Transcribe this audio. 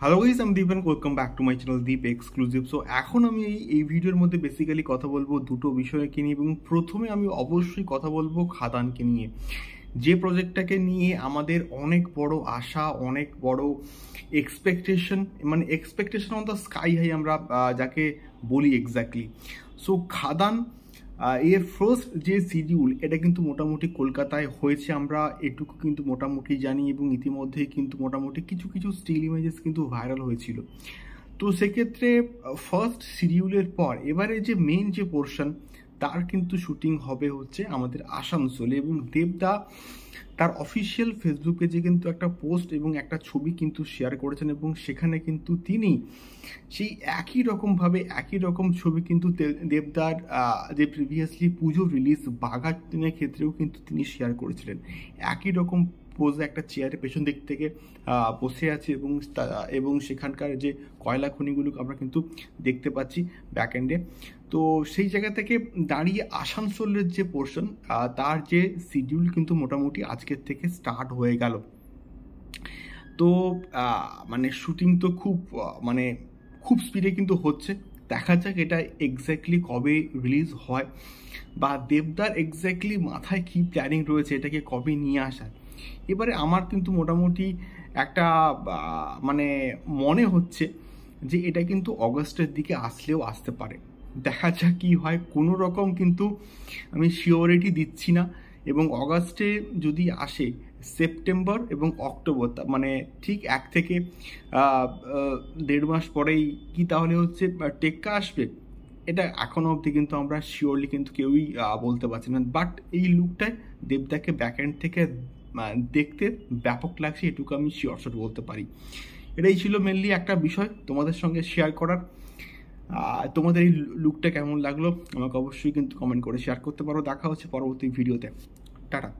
Hello guys, আমি Deep and welcome back to my channel Deep exclusive. So এখন আমি এই ভিডিওর মধ্যে বেসিক্যালি কথা বলবো দুটো বিষয়কে নিয়ে, এবং প্রথমে আমি অবশ্যই কথা বলবো খাদানকে নিয়ে, যে প্রজেক্টটাকে নিয়ে আমাদের অনেক বড় আশা, অনেক বড় এক্সপেকটেশন, মানে expectation on the sky high আমরা যাকে বলি এক্স্যাক্টলি। সো খাদান এর ফার্স্ট যে শিডিউল, এটা কিন্তু মোটামুটি কলকাতায় হয়েছে, আমরা এটুকু কিন্তু মোটামুটি জানি, এবং ইতিমধ্যেই কিন্তু মোটামুটি কিছু কিছু স্টিল ইমেজেস কিন্তু ভাইরাল হয়েছিল। তো সেক্ষেত্রে ফার্স্ট শিডিউলের পর এবারে যে মেন যে পোর্শন, তার কিন্তু শুটিং হবে হচ্ছে আমাদের আসানসোলে, এবং দেবদা তার অফিসিয়াল ফেসবুক পেজে কিন্তু একটা পোস্ট এবং একটা ছবি কিন্তু শেয়ার করেছেন, এবং সেখানে কিন্তু তিনি সেই একই রকম ছবি কিন্তু দেবদার যে প্রিভিয়াসলি পুজো রিলিজ বাঘাটিনের ক্ষেত্রেও কিন্তু তিনি শেয়ার করেছিলেন। একই রকম পোজে একটা চেয়ারের পেছন দিক থেকে বসে আছে, এবং সেখানকার যে কয়লা খনিগুলো আমরা কিন্তু দেখতে পাচ্ছি ব্যাক এন্ডে। তো সেই জায়গা থেকে দাঁড়িয়ে আসানসোলের যে পোর্শন, তার যে শিডিউল কিন্তু মোটামুটি আজকের থেকে স্টার্ট হয়ে গেল। তো মানে শুটিং তো খুব স্পিডে কিন্তু হচ্ছে। দেখা যাক এটা এক্স্যাক্টলি কবে রিলিজ হয়, বা দেবদার এক্স্যাক্টলি মাথায় কি প্ল্যানিং রয়েছে এটাকে কবে নিয়ে আসার। এবারে আমার কিন্তু মোটামুটি একটা মানে মনে হচ্ছে যে এটা কিন্তু অগস্টের দিকে আসলেও আসতে পারে। দেখা যাক কি হয়, কোনো রকম কিন্তু আমি শিওরিটি দিচ্ছি না। এবং অগাস্টে যদি আসে, সেপ্টেম্বর এবং অক্টোবর, মানে ঠিক 1 থেকে 1.5 মাস পরেই কি তাহলে হচ্ছে টেক্কা আসবে, এটা এখনো অবধি কিন্তু আমরা শিওরলি কিন্তু কেউই বলতে পারছি না। বাট এই লুকটায় দেবদাকে ব্যাকএন্ড থেকে দেখতে ব্যাপক লাগছে, এটুকু আমি শিওর বলতে পারি। এটাই ছিল মেনলি একটা বিষয় তোমাদের সঙ্গে শেয়ার করার। তোমাদের এই লুকটা কেমন লাগলো আমাকে অবশ্যই কিন্তু কমেন্ট করে শেয়ার করতে পারো। দেখা হচ্ছে পরবর্তী ভিডিওতে। টাটা।